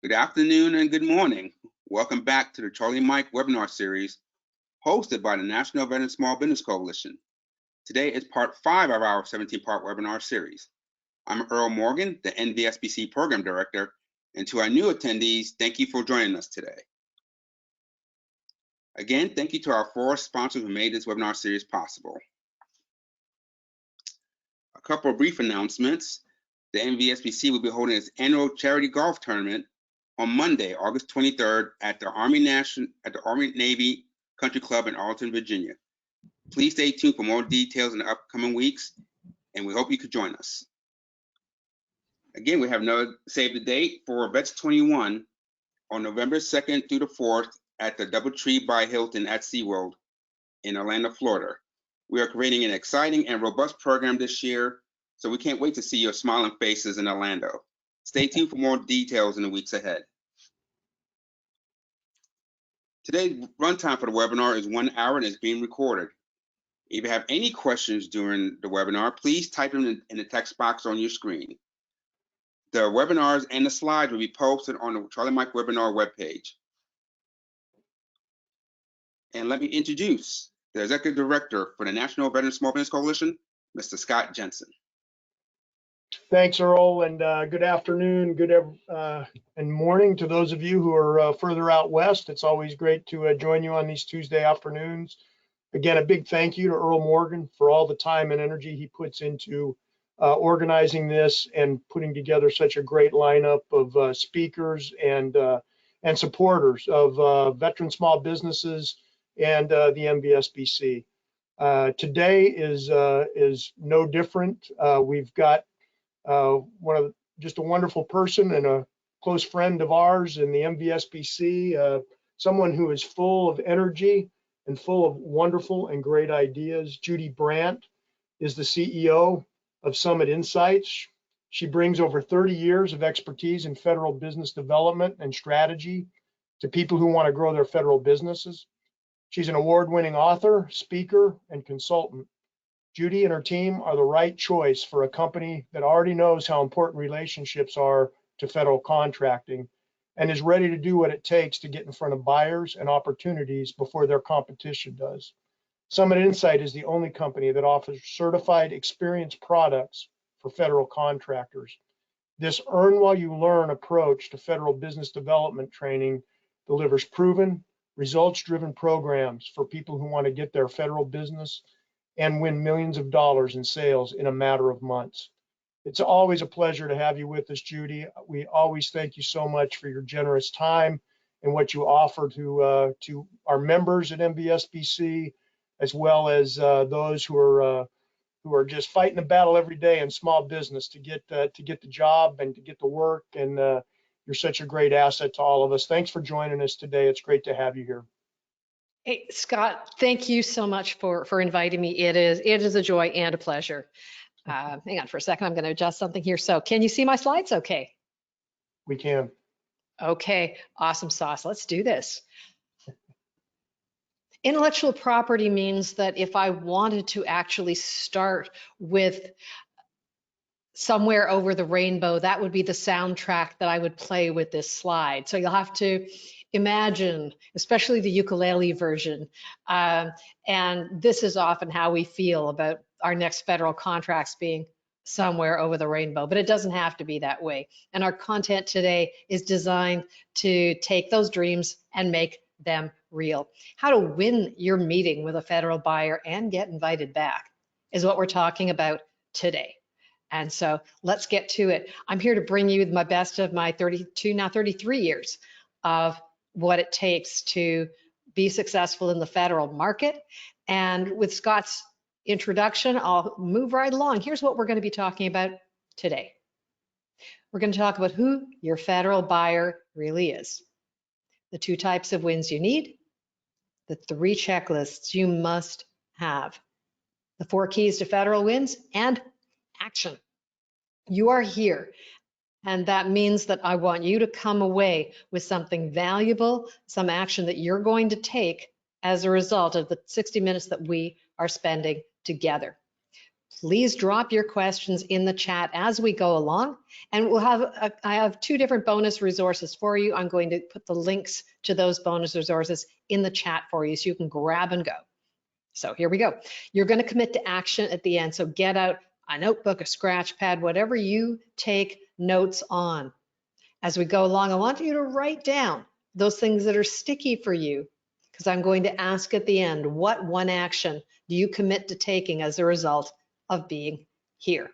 Good afternoon and good morning. Welcome back to the Charlie Mike webinar series hosted by the National Veteran Small Business Coalition. Today is part 5 of our 17-part webinar series. I'm Earl Morgan, the NVSBC Program Director, and to our new attendees, thank you for joining us today. Again, thank you to our 4 sponsors who made this webinar series possible. A couple of brief announcements. The NVSBC will be holding its annual charity golf tournament on Monday, August 23rd at the Army Navy Country Club in Arlington, Virginia. Please stay tuned for more details in the upcoming weeks, and we hope you could join us. Again, we have another save the date for Vets 21 on November 2nd through the 4th at the DoubleTree by Hilton at SeaWorld in Orlando, Florida. We are creating an exciting and robust program this year, so we can't wait to see your smiling faces in Orlando. Stay tuned for more details in the weeks ahead. Today's runtime for the webinar is 1 hour and is being recorded. If you have any questions during the webinar, please type them in the text box on your screen. The webinars and the slides will be posted on the Charlie Mike webinar webpage. And let me introduce the Executive Director for the National Veteran Small Business Coalition, Mr. Scott Jensen. Thanks, Earl, and good afternoon, and morning to those of you who are further out west. It's always great to join you on these Tuesday afternoons. Again, a big thank you to Earl Morgan for all the time and energy he puts into organizing this and putting together such a great lineup of speakers and supporters of veteran small businesses and the NVSBC. Today is no different. We've got just a wonderful person and a close friend of ours in the NVSBC, someone who is full of energy and full of wonderful and great ideas. Judy Brandt is the CEO of Summit Insights. She brings over 30 years of expertise in federal business development and strategy to people who want to grow their federal businesses. She's an award-winning author, speaker, and consultant. Judy and her team are the right choice for a company that already knows how important relationships are to federal contracting and is ready to do what it takes to get in front of buyers and opportunities before their competition does. Summit Insight is the only company that offers certified experience products for federal contractors. This earn while you learn approach to federal business development training delivers proven, results-driven programs for people who want to get their federal business and win millions of dollars in sales in a matter of months. It's always a pleasure to have you with us, Judy. We always thank you so much for your generous time and what you offer to our members at NVSBC, as well as those who are just fighting the battle every day in small business to get the job and to get the work. And you're such a great asset to all of us. Thanks for joining us today. It's great to have you here. Hey, Scott, thank you so much for inviting me. It is a joy and a pleasure. Hang on for a second. I'm going to adjust something here. So can you see my slides okay? We can. Okay, awesome sauce. Let's do this. Intellectual property means that if I wanted to actually start with somewhere over the rainbow, that would be the soundtrack that I would play with this slide. So you'll have to imagine, especially the ukulele version. And this is often how we feel about our next federal contracts being somewhere over the rainbow, but it doesn't have to be that way. And our content today is designed to take those dreams and make them real. How to win your meeting with a federal buyer and get invited back is what we're talking about today. And so let's get to it. I'm here to bring you my best of my 32, now 33 years of what it takes to be successful in the federal market. And with Scott's introduction, I'll move right along. Here's what we're going to be talking about today. We're going to talk about who your federal buyer really is, the 2 types of wins you need, the 3 checklists you must have, the 4 keys to federal wins, and action. You are here. And that means that I want you to come away with something valuable, some action that you're going to take as a result of the 60 minutes that we are spending together. Please drop your questions in the chat as we go along. And I have 2 different bonus resources for you. I'm going to put the links to those bonus resources in the chat for you so you can grab and go. So here we go. You're going to commit to action at the end. So get out a notebook, a scratch pad, whatever you take notes on. As we go along, I want you to write down those things that are sticky for you, because I'm going to ask at the end, what one action do you commit to taking as a result of being here?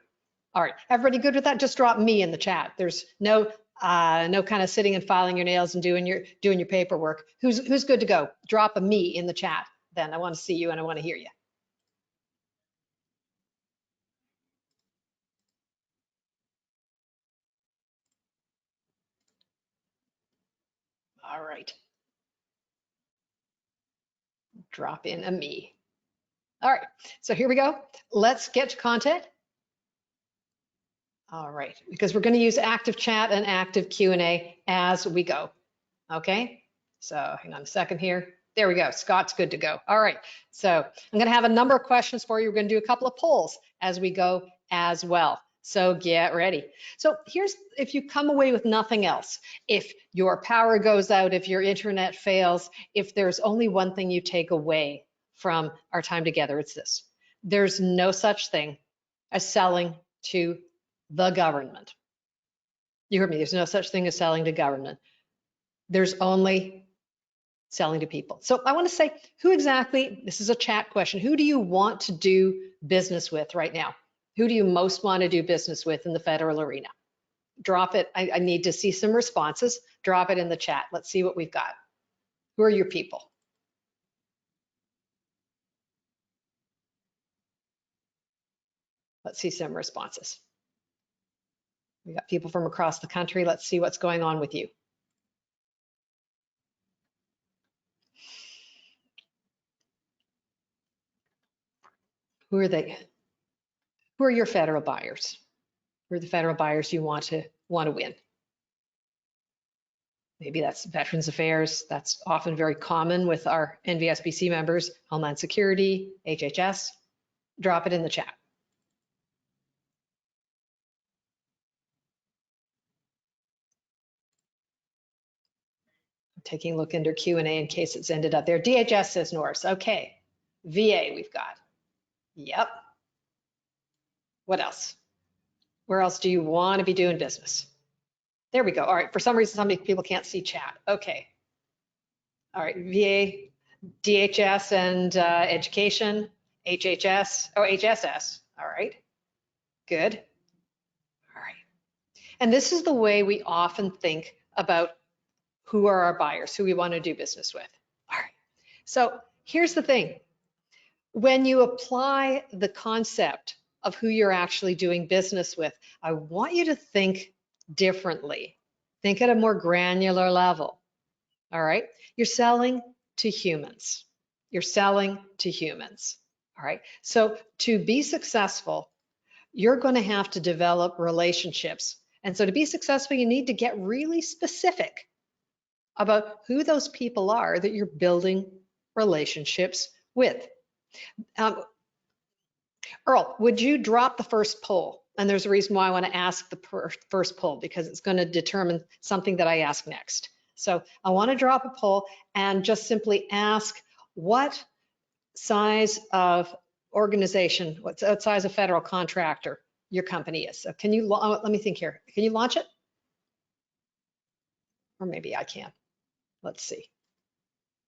All right, everybody good with that? Just drop me in the chat. There's no kind of sitting and filing your nails and doing your paperwork. Who's good to go? Drop a me in the chat. Then I want to see you and I want to hear you. All right. Drop in a me. All right, so here we go. Let's get to content. All right, because we're going to use active chat and active Q&A as we go. Okay, so hang on a second here. There we go. Scott's good to go. All right, so I'm going to have a number of questions for you. We're going to do a couple of polls as we go as well. So get ready. So here's, if you come away with nothing else, if your power goes out, if your internet fails, if there's only one thing you take away from our time together, it's this: there's no such thing as selling to the government. You heard me, there's no such thing as selling to government. There's only selling to people. So I want to say, who exactly, this is a chat question, who do you want to do business with right now? Who do you most want to do business with in the federal arena? Drop it. I need to see some responses. Drop it in the chat. Let's see what we've got. Who are your people? Let's see some responses. We got people from across the country. Let's see what's going on with you. Who are they? Who are your federal buyers? Who are the federal buyers you want to win? Maybe that's Veterans Affairs. That's often very common with our NVSBC members, Homeland Security, HHS. Drop it in the chat. I'm taking a look under Q&A in case it's ended up there. DHS says Norris. Okay. VA we've got. Yep. What else? Where else do you want to be doing business? There we go. All right. For some reason, some people can't see chat. Okay. All right. VA, DHS, and education, HHS, oh, HSS. All right. Good. All right. And this is the way we often think about who are our buyers, who we want to do business with. All right. So here's the thing. When you apply the concept of who you're actually doing business with, I want you to think differently. Think at a more granular level. All right. You're selling to humans. You're selling to humans. All right. So to be successful, you're going to have to develop relationships. And so to be successful, you need to get really specific about who those people are that you're building relationships with. Earl, would you drop the first poll? And there's a reason why I want to ask the first poll, because it's going to determine something that I ask next. So I want to drop a poll and just simply ask what size of organization, what size of federal contractor your company is. So can you, let me think here. Can you launch it? Or maybe I can. Let's see.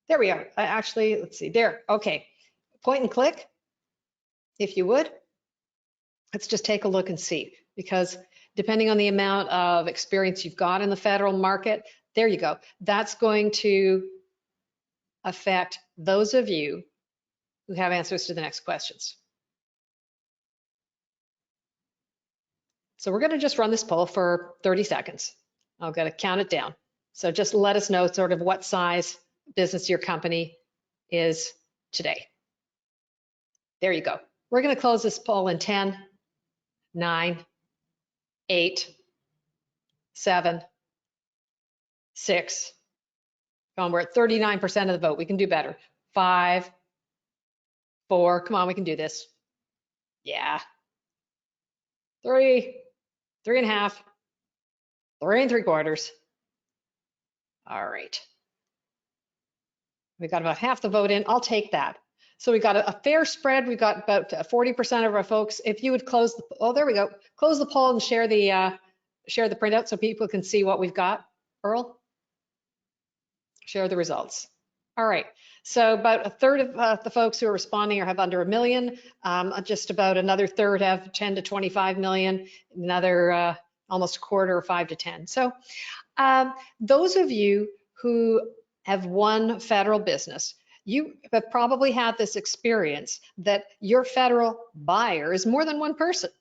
There we are. Let's see there. Okay. Point and click, if you would. Let's just take a look and see, because depending on the amount of experience you've got in the federal market, there you go. That's going to affect those of you who have answers to the next questions. So we're going to just run this poll for 30 seconds. I'm going to count it down. So just let us know sort of what size business your company is today. There you go. We're going to close this poll in 10, 9, 8, 7, 6. We're at 39% of the vote. We can do better. 5, 4. Come on, we can do this. Yeah. 3, 3.5, 3 3/4. All right. We got about half the vote in. I'll take that. So we got a fair spread. We got about 40% of our folks. If you would close the, oh, there we go. Close the poll and share the printout so people can see what we've got. Earl, share the results. All right. So about a third of the folks who are responding have under 1 million. Just about another third have 10 to 25 million. Another almost a quarter, 5 to 10. So those of you who have won federal business, you have probably had this experience that your federal buyer is more than one person.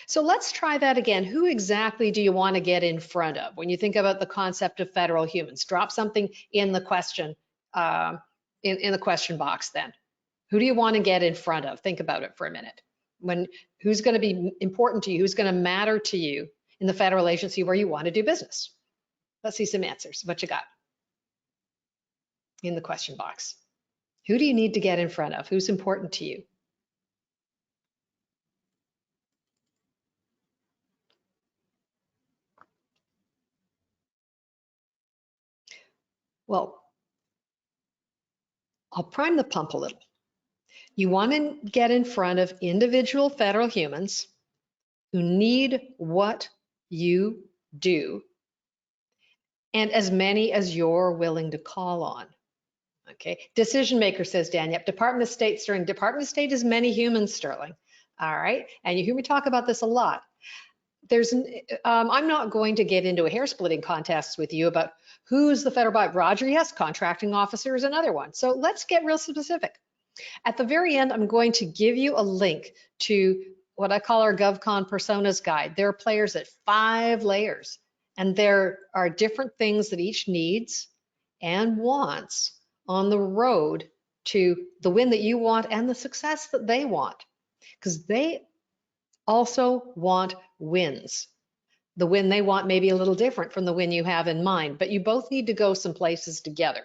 So let's try that again. Who exactly do you want to get in front of when you think about the concept of federal humans? Drop something in the question, in the question box then. Who do you want to get in front of? Think about it for a minute. Who's going to be important to you? Who's going to matter to you in the federal agency where you want to do business? Let's see some answers. What you got in the question box? Who do you need to get in front of? Who's important to you? Well, I'll prime the pump a little. You want to get in front of individual federal humans who need what you do, and as many as you're willing to call on. Okay, decision maker, says Dan. Yep, Department of State, Sterling. Department of State is many humans, Sterling. All right, and you hear me talk about this a lot. I'm not going to get into a hair splitting contest with you about who's the federal buyer. Roger, yes, contracting officer is another one. So let's get real specific. At the very end, I'm going to give you a link to what I call our GovCon personas guide. There are players at 5 layers, and there are different things that each needs and wants on the road to the win that you want and the success that they want, because they also want wins. The win they want may be a little different from the win you have in mind, but you both need to go some places together.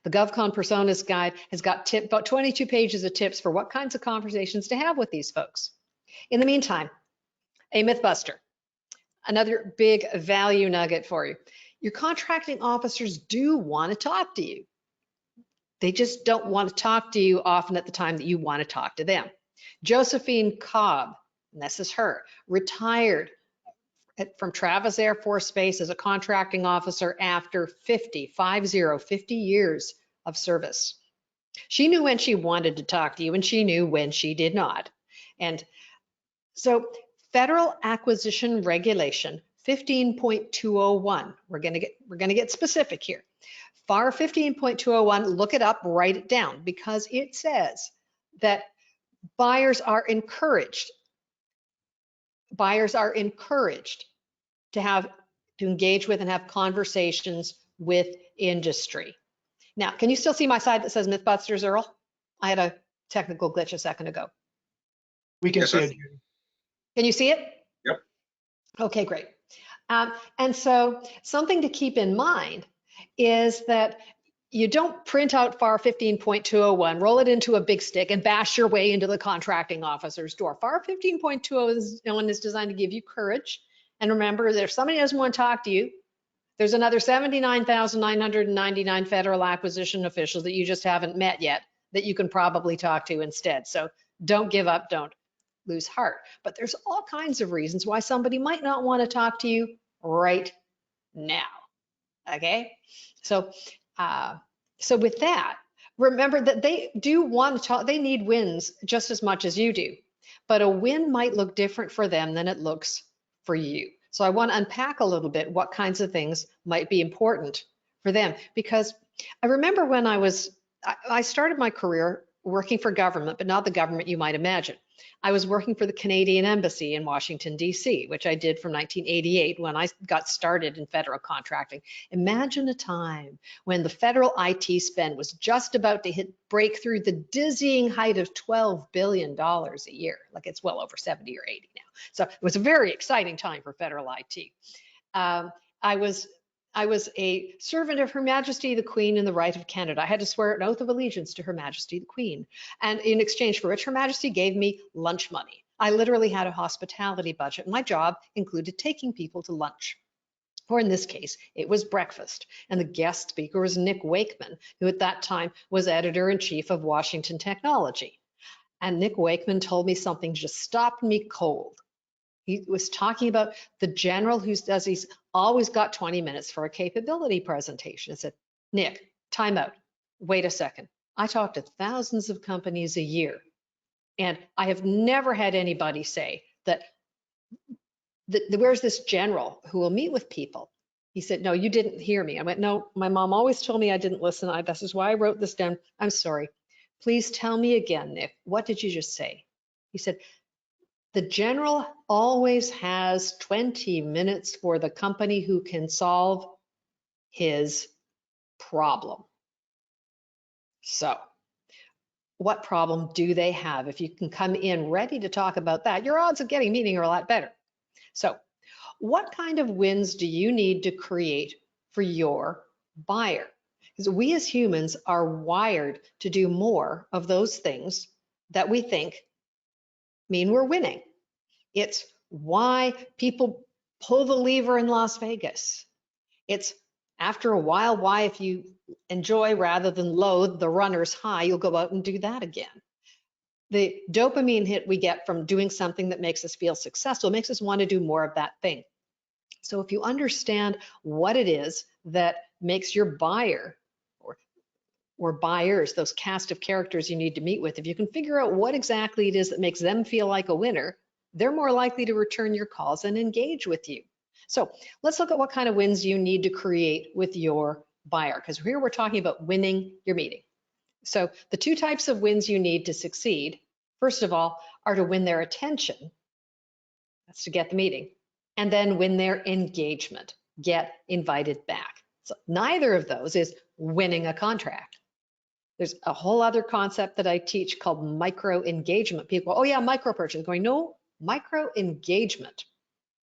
The GovCon Personas Guide has got about 22 pages of tips for what kinds of conversations to have with these folks. In the meantime, a Mythbuster, another big value nugget for you. Your contracting officers do want to talk to you. They just don't want to talk to you often at the time that you want to talk to them. Josephine Cobb, and this is her, retired from Travis Air Force Base as a contracting officer after 50 years of service. She knew when she wanted to talk to you, and she knew when she did not. And so Federal Acquisition Regulation 15.201, we're going to get specific here. FAR 15.201, look it up, write it down, because it says that buyers are encouraged to engage with and have conversations with industry. Now, can you still see my side that says Mythbusters, Earl? I had a technical glitch a second ago. We can Yes, see I it. see Can you see it? Yep. Okay, great. And so something to keep in mind is that you don't print out FAR 15.201, roll it into a big stick and bash your way into the contracting officer's door. FAR 15.201 is designed to give you courage. And remember that if somebody doesn't want to talk to you, there's another 79,999 federal acquisition officials that you just haven't met yet that you can probably talk to instead. So don't give up, don't lose heart. But there's all kinds of reasons why somebody might not want to talk to you right now. Okay, so with that, remember that they do want to talk, they need wins just as much as you do, but a win might look different for them than it looks for you. So I want to unpack a little bit what kinds of things might be important for them, because I remember when I started my career working for government, but not the government you might imagine. I was working for the Canadian Embassy in Washington, D.C., which I did from 1988 when I got started in federal contracting. Imagine a time when the federal IT spend was just about to break through the dizzying height of $12 billion a year. Like it's well over 70 or 80 now. So it was a very exciting time for federal IT. I was a servant of Her Majesty the Queen in the right of Canada. I had to swear an oath of allegiance to Her Majesty the Queen. And in exchange for which Her Majesty gave me lunch money. I literally had a hospitality budget. My job included taking people to lunch. Or in this case, it was breakfast. And the guest speaker was Nick Wakeman, who at that time was editor-in-chief of Washington Technology. And Nick Wakeman told me something just stopped me cold. He was talking about the general who says he's always got 20 minutes for a capability presentation. I said, Nick, time out. Wait a second. I talk to thousands of companies a year, and I have never had anybody say that where's this general who will meet with people? He said, no, you didn't hear me. I went, no, my mom always told me I didn't listen. This is why I wrote this down. I'm sorry. Please tell me again, Nick, what did you just say? He said, the general always has 20 minutes for the company who can solve his problem. So what problem do they have? If you can come in ready to talk about that, your odds of getting a meeting are a lot better. So what kind of wins do you need to create for your buyer? Because we as humans are wired to do more of those things that we think mean we're winning. It's why people pull the lever in Las Vegas. It's after a while, why if you enjoy rather than loathe the runner's high, you'll go out and do that again. The dopamine hit we get from doing something that makes us feel successful makes us want to do more of that thing. So if you understand what it is that makes your buyer or buyers, those cast of characters you need to meet with, if you can figure out what exactly it is that makes them feel like a winner, they're more likely to return your calls and engage with you. So let's look at what kind of wins you need to create with your buyer, because here we're talking about winning your meeting. So the two types of wins you need to succeed, first of all, are to win their attention. That's to get the meeting. And then win their engagement, get invited back. So neither of those is winning a contract. There's a whole other concept that I teach called micro engagement. People go, oh yeah, micro purchase. Going, no, micro engagement.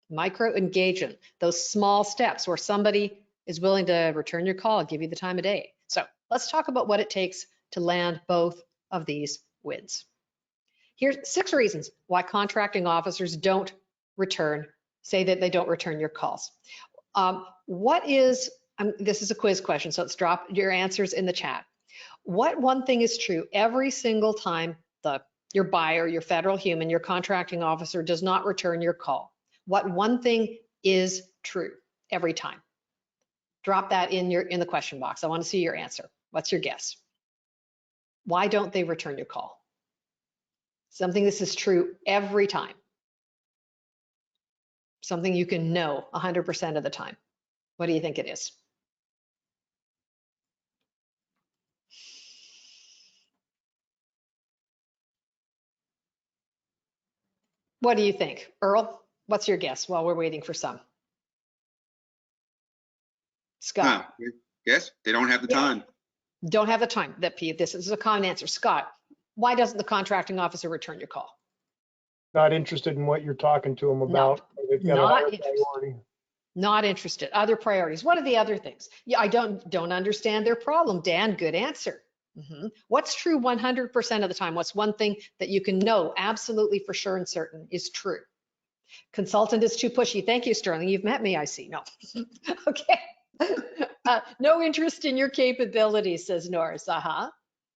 Micro engagement, those small steps where somebody is willing to return your call, give you the time of day. So let's talk about what it takes to land both of these wins. Here's 6 reasons why contracting officers don't say that they don't return your calls. This is a quiz question, so let's drop your answers in the chat. What one thing is true every single time your buyer, your federal human, your contracting officer does not return your call? What one thing is true every time? Drop that in the question box. I want to see your answer. What's your guess? Why don't they return your call? Something this is true every time. Something you can know 100% of the time. What do you think it is? What do you think? Earl, what's your guess while we're waiting for some? Scott. Yes, they don't have the time. Don't have the time. This is a common answer. Scott, why doesn't the contracting officer return your call? Not interested in what you're talking to them about. Not interested. Other priorities. What are the other things? Yeah, I don't understand their problem. Dan, good answer. What's true 100% of the time? What's one thing that you can know absolutely for sure and certain is true? Consultant is too pushy. Thank you, Sterling. You've met me, I see. No. Okay. No interest in your capabilities, says Norris.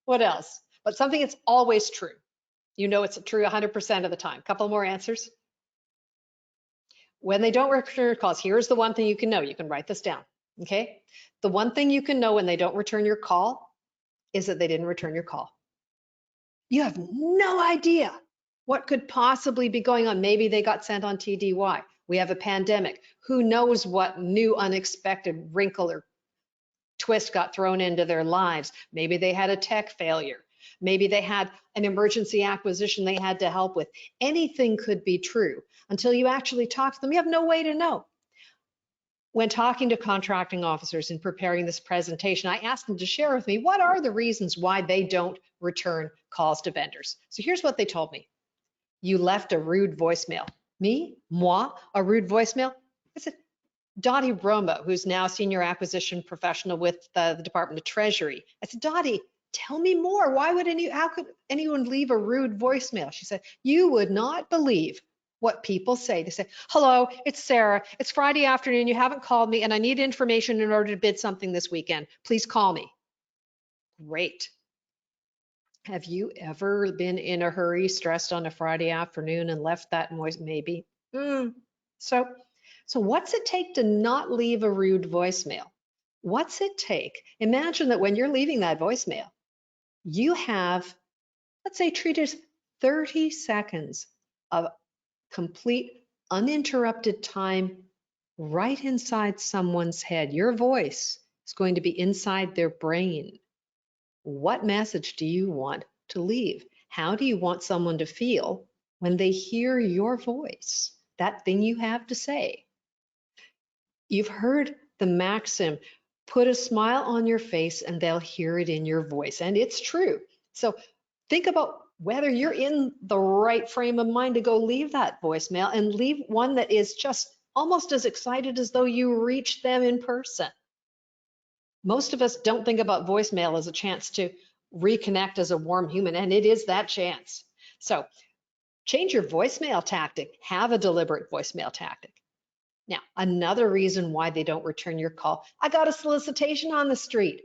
What else? But something that's always true. You know it's true 100% of the time. Couple more answers. When they don't return your calls, here's the one thing you can know. You can write this down, okay? The one thing you can know when they don't return your call is that they didn't return your call. You have no idea what could possibly be going on. Maybe they got sent on TDY. We have a pandemic. Who knows what new unexpected wrinkle or twist got thrown into their lives. Maybe they had a tech failure. Maybe they had an emergency acquisition they had to help with. Anything could be true until you actually talk to them. You have no way to know. When talking to contracting officers and preparing this presentation, I asked them to share with me what are the reasons why they don't return calls to vendors. So here's what they told me. You left a rude voicemail. Me? Moi? A rude voicemail? I said, Dottie Romo, who's now senior acquisition professional with the Department of Treasury. I said, Dottie, tell me more. How could anyone leave a rude voicemail? She said, you would not believe what people say. They say, hello, it's Sarah. It's Friday afternoon. You haven't called me and I need information in order to bid something this weekend. Please call me. Great. Have you ever been in a hurry, stressed on a Friday afternoon and left that voice? Maybe. So what's it take to not leave a rude voicemail? What's it take? Imagine that when you're leaving that voicemail, you have, let's say, treat it as 30 seconds of complete uninterrupted time right inside someone's head. Your voice is going to be inside their brain. What message do you want to leave? How do you want someone to feel when they hear your voice, that thing you have to say? You've heard the maxim, put a smile on your face and they'll hear it in your voice. And it's true. So think about whether you're in the right frame of mind to go leave that voicemail, and leave one that is just almost as excited as though you reached them in person. Most of us don't think about voicemail as a chance to reconnect as a warm human, and it is that chance. So change your voicemail tactic, have a deliberate voicemail tactic. Now, another reason why they don't return your call, I got a solicitation on the street.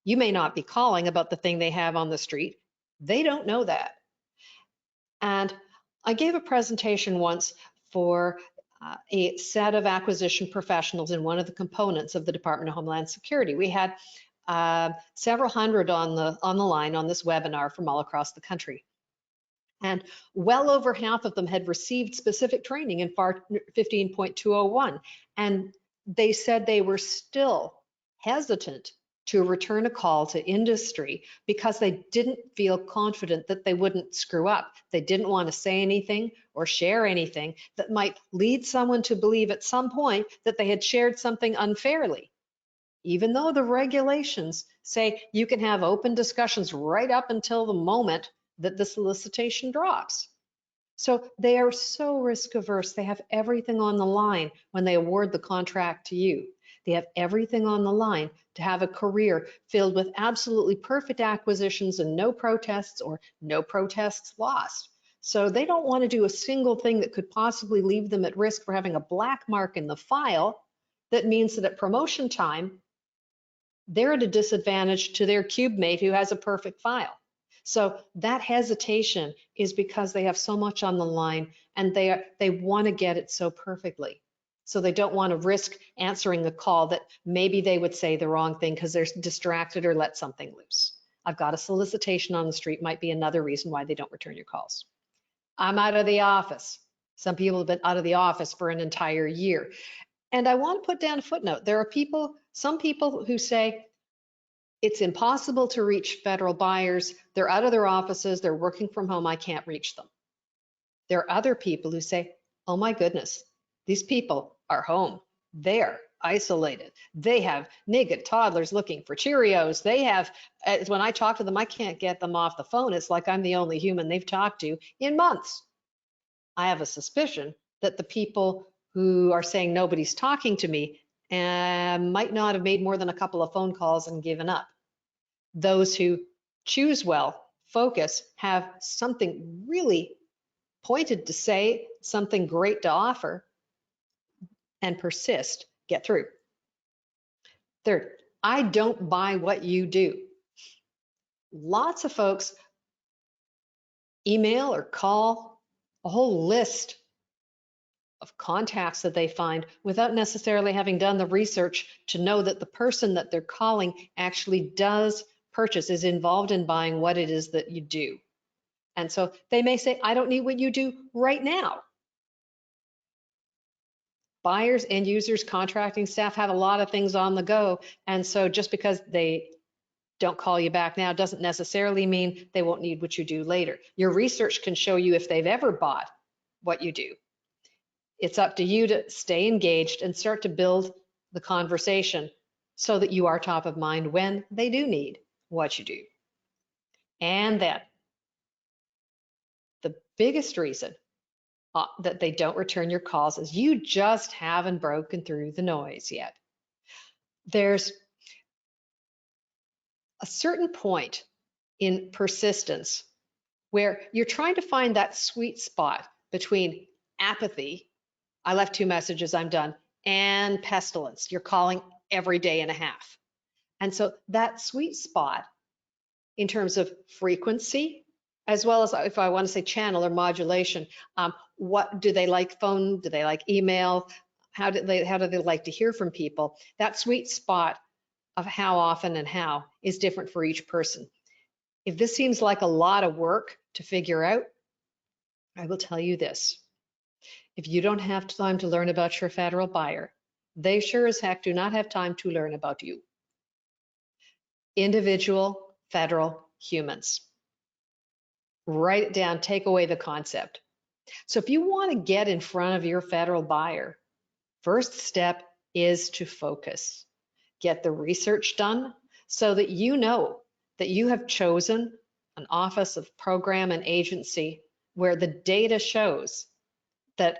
You may not be calling about the thing they have on the street. They don't know that. And I gave a presentation once for a set of acquisition professionals in one of the components of the Department of Homeland Security. We had several hundred on the line on this webinar from all across the country. And well over half of them had received specific training in FAR 15.201. And they said they were still hesitant to return a call to industry because they didn't feel confident that they wouldn't screw up. They didn't want to say anything or share anything that might lead someone to believe at some point that they had shared something unfairly. Even though the regulations say you can have open discussions right up until the moment that the solicitation drops. So they are so risk averse. They have everything on the line when they award the contract to you. They have everything on the line to have a career filled with absolutely perfect acquisitions and no protests or no protests lost. So they don't want to do a single thing that could possibly leave them at risk for having a black mark in the file. That means that at promotion time, they're at a disadvantage to their cube mate who has a perfect file. So that hesitation is because they have so much on the line and they want to get it so perfectly. So they don't want to risk answering a call that maybe they would say the wrong thing because they're distracted or let something loose. I've got a solicitation on the street might be another reason why they don't return your calls. I'm out of the office. Some people have been out of the office for an entire year. And I want to put down a footnote. There are some people who say, it's impossible to reach federal buyers. They're out of their offices. They're working from home. I can't reach them. There are other people who say, oh my goodness, these people are home. They're isolated. They have naked toddlers looking for Cheerios. They have, when I talk to them, I can't get them off the phone. It's like I'm the only human they've talked to in months. I have a suspicion that the people who are saying nobody's talking to me might not have made more than a couple of phone calls and given up. Those who choose well, focus, have something really pointed to say, something great to offer, and persist, get through. Third, I don't buy what you do. Lots of folks email or call a whole list of contacts that they find without necessarily having done the research to know that the person that they're calling actually does purchase, is involved in buying what it is that you do. And so they may say, I don't need what you do right now. Buyers, end users, contracting staff have a lot of things on the go. And so just because they don't call you back now doesn't necessarily mean they won't need what you do later. Your research can show you if they've ever bought what you do. It's up to you to stay engaged and start to build the conversation so that you are top of mind when they do need what you do. And then the biggest reason that they don't return your calls is you just haven't broken through the noise yet. There's a certain point in persistence, where you're trying to find that sweet spot between apathy, I left 2 messages, I'm done, and pestilence, you're calling every day and a half. And so that sweet spot in terms of frequency, as well as, if I want to say channel or modulation, what do they like phone? Do they like email? How do they like to hear from people? That sweet spot of how often and how is different for each person. If this seems like a lot of work to figure out, I will tell you this. If you don't have time to learn about your federal buyer, they sure as heck do not have time to learn about you. Individual federal humans. Write it down, take away the concept. So if you want to get in front of your federal buyer, first step is to focus. Get the research done so that you know that you have chosen an office of program and agency where the data shows that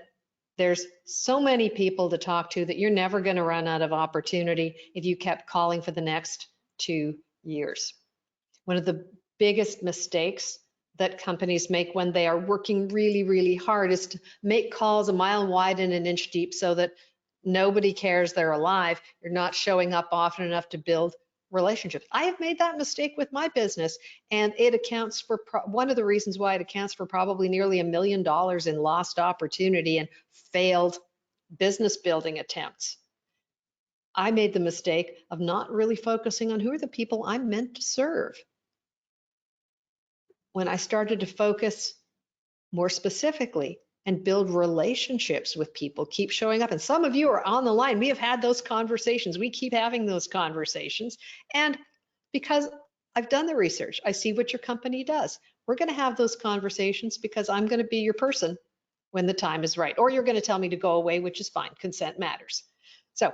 there's so many people to talk to that you're never going to run out of opportunity if you kept calling for the next 2 years. One of the biggest mistakes that companies make when they are working really, really hard is to make calls a mile wide and an inch deep so that nobody cares they're alive. You're not showing up often enough to build relationships. I have made that mistake with my business, and it accounts for one of the reasons why it accounts for probably nearly $1 million in lost opportunity and failed business building attempts. I made the mistake of not really focusing on who are the people I'm meant to serve. When I started to focus more specifically and build relationships with people, keep showing up. And some of you are on the line. We have had those conversations. We keep having those conversations. And because I've done the research, I see what your company does. We're going to have those conversations because I'm going to be your person when the time is right. Or you're going to tell me to go away, which is fine. Consent matters. So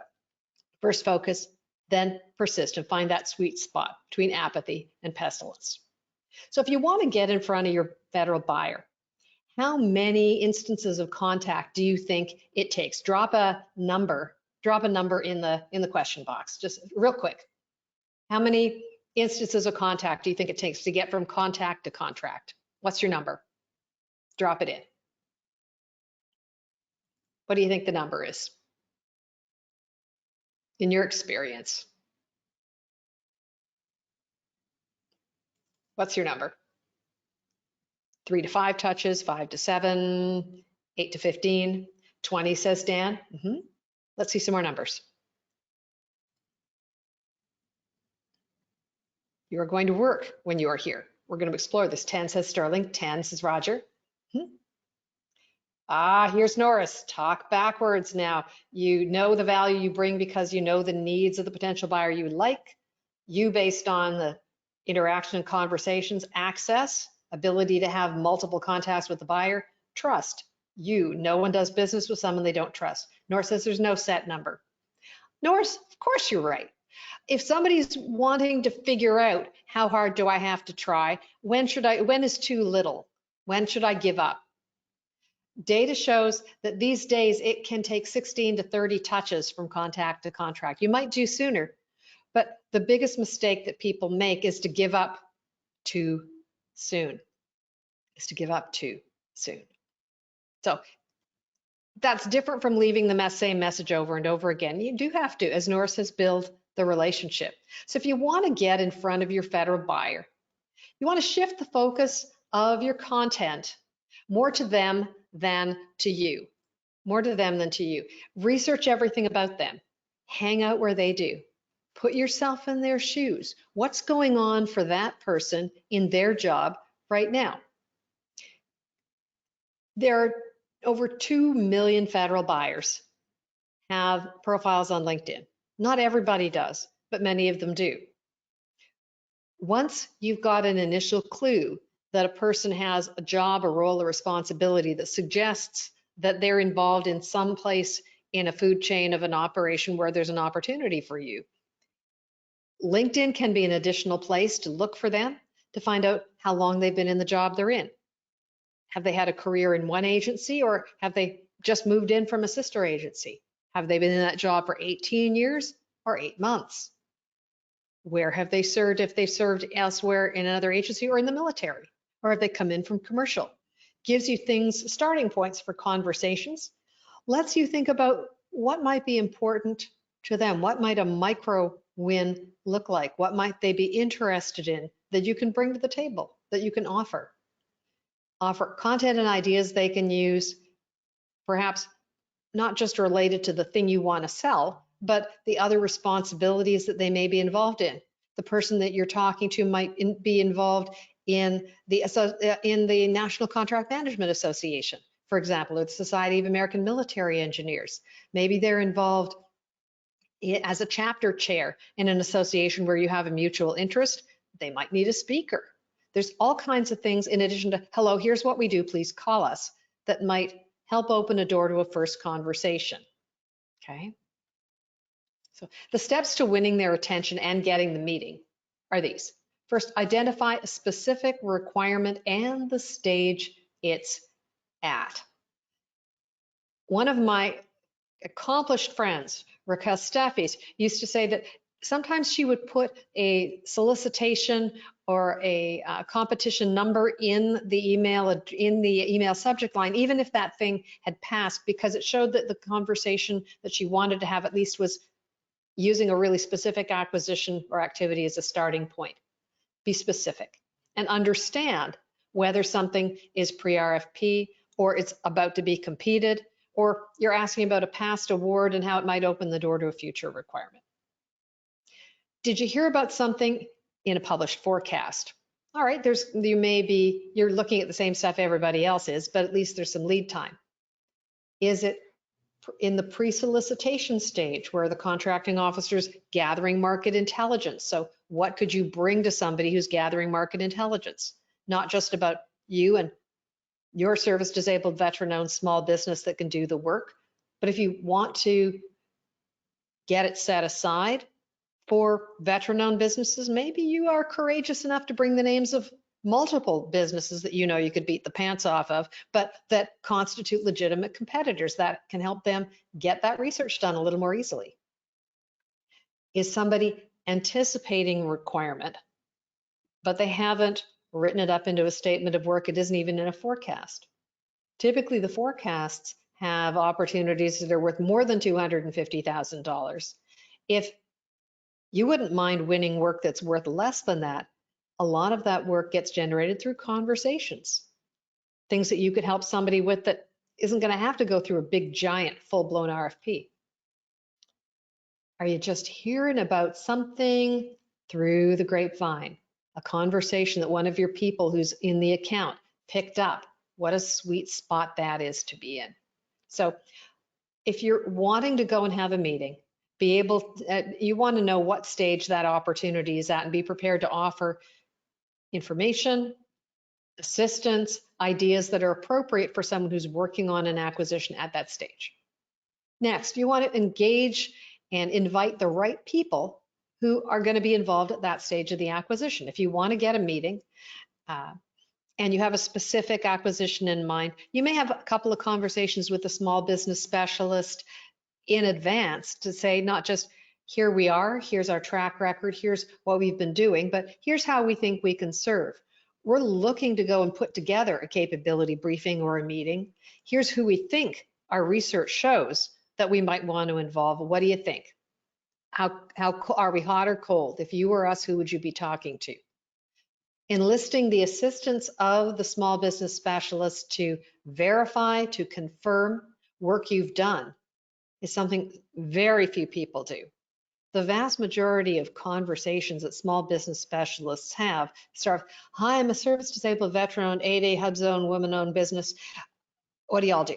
first focus, then persist and find that sweet spot between apathy and pestilence. So if you want to get in front of your federal buyer, how many instances of contact do you think it takes? Drop a number in the question box, just real quick. How many instances of contact do you think it takes to get from contact to contract? What's your number? Drop it in. What do you think the number is in your experience? What's your number? 3 to 5 touches, 5 to 7, 8 to 15, 20, says Dan. Let's see some more numbers. You are going to work when you are here. We're going to explore this. 10, says Sterling. 10, says Roger. Here's Norris. Talk backwards now. You know the value you bring because you know the needs of the potential buyer you like. You, based on the interaction and conversations, access, ability to have multiple contacts with the buyer, trust. You, no one does business with someone they don't trust. Norris says there's no set number. Norris, of course you're right. If somebody's wanting to figure out how hard do I have to try, when is too little? When should I give up? Data shows that these days it can take 16 to 30 touches from contact to contract. You might do sooner, but the biggest mistake that people make is to give up too soon. So that's different from leaving the same message over and over again. You do have to, as Norris says, build the relationship. So if you want to get in front of your federal buyer, you want to shift the focus of your content more to them than to you. Research everything about them. Hang out where they do. Put yourself in their shoes. What's going on for that person in their job right now? There are over 2 million federal buyers have profiles on LinkedIn. Not everybody does, but many of them do. Once you've got an initial clue that a person has a job, a role, a responsibility that suggests that they're involved in some place in a food chain of an operation where there's an opportunity for you, LinkedIn can be an additional place to look for them, to find out how long they've been in the job they're in. Have they had a career in one agency, or have they just moved in from a sister agency? Have they been in that job for 18 years or 8 months? Where have they served, if they've served elsewhere in another agency or in the military? Or have they come in from commercial? Gives you things, starting points for conversations. Lets you think about what might be important to them. What might a micro win look like? What might they be interested in that you can bring to the table, that you can offer? Offer content and ideas they can use, perhaps not just related to the thing you want to sell, but the other responsibilities that they may be involved in. The person that you're talking to might be involved in the National Contract Management Association, for example, or the Society of American Military Engineers. Maybe they're involved as a chapter chair in an association where you have a mutual interest. They might need a speaker. There's all kinds of things in addition to, hello, here's what we do, please call us, that might help open a door to a first conversation, okay? So the steps to winning their attention and getting the meeting are these. First, identify a specific requirement and the stage it's at. One of my accomplished friends, Raquel Staffis, used to say that sometimes she would put a solicitation or a competition number in the email subject line, even if that thing had passed, because it showed that the conversation that she wanted to have at least was using a really specific acquisition or activity as a starting point. Be specific and understand whether something is pre-RFP or it's about to be competed, or you're asking about a past award and how it might open the door to a future requirement. Did you hear about something in a published forecast? All right, you're looking at the same stuff everybody else is, but at least there's some lead time. Is it in the pre-solicitation stage where the contracting officer's gathering market intelligence? So what could you bring to somebody who's gathering market intelligence? Not just about you and your service disabled veteran-owned small business that can do the work, but if you want to get it set aside for veteran-owned businesses, maybe you are courageous enough to bring the names of multiple businesses that you know you could beat the pants off of, but that constitute legitimate competitors that can help them get that research done a little more easily. Is somebody anticipating requirement, but they haven't written it up into a statement of work? It isn't even in a forecast. Typically, the forecasts have opportunities that are worth more than $250,000. If you wouldn't mind winning work that's worth less than that, a lot of that work gets generated through conversations. Things that you could help somebody with that isn't going to have to go through a big, giant, full-blown RFP. Are you just hearing about something through the grapevine? A conversation that one of your people who's in the account picked up. What a sweet spot that is to be in. So if you're wanting to go and have a meeting, you want to know what stage that opportunity is at and be prepared to offer information, assistance, ideas that are appropriate for someone who's working on an acquisition at that stage. Next, you want to engage and invite the right people who are going to be involved at that stage of the acquisition. If you want to get a meeting and you have a specific acquisition in mind, you may have a couple of conversations with a small business specialist in advance to say, not just here we are, here's our track record, here's what we've been doing, but here's how we think we can serve. We're looking to go and put together a capability briefing or a meeting. Here's who we think our research shows that we might want to involve. What do you think? How are we, hot or cold? If you were us, who would you be talking to? Enlisting the assistance of the small business specialist to verify, to confirm work you've done is something very few people do. The vast majority of conversations that small business specialists have start, hi, I'm a service disabled veteran-owned 8A HUD-zone woman-owned business. What do y'all do?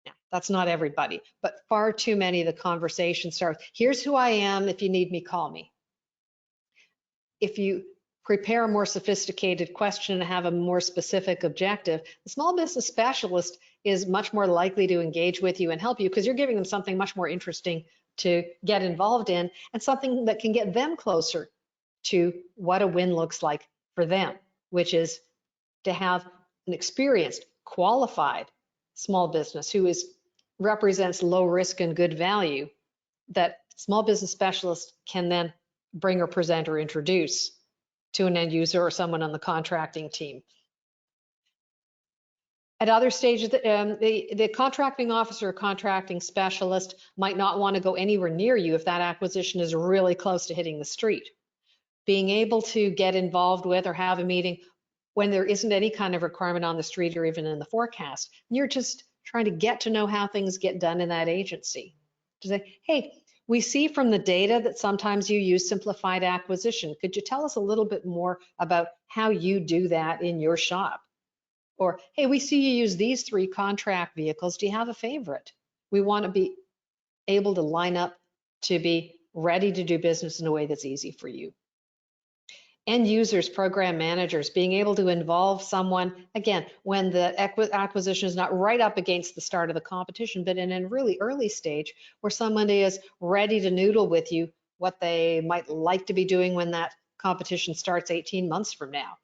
Yeah, that's not everybody, but far too many of the conversations start, here's who I am, if you need me, call me. If you prepare a more sophisticated question and have a more specific objective, the small business specialist is much more likely to engage with you and help you because you're giving them something much more interesting to get involved in and something that can get them closer to what a win looks like for them, which is to have an experienced, qualified small business who represents low risk and good value that small business specialists can then bring or present or introduce to an end user or someone on the contracting team. At other stages, the contracting officer or contracting specialist might not want to go anywhere near you if that acquisition is really close to hitting the street. Being able to get involved with or have a meeting when there isn't any kind of requirement on the street or even in the forecast, you're just trying to get to know how things get done in that agency. To say, hey, we see from the data that sometimes you use simplified acquisition. Could you tell us a little bit more about how you do that in your shop? Or, hey, we see you use these 3 contract vehicles. Do you have a favorite? We want to be able to line up to be ready to do business in a way that's easy for you. End users, program managers, being able to involve someone, again, when the acquisition is not right up against the start of the competition, but in a really early stage where somebody is ready to noodle with you what they might like to be doing when that competition starts 18 months from now.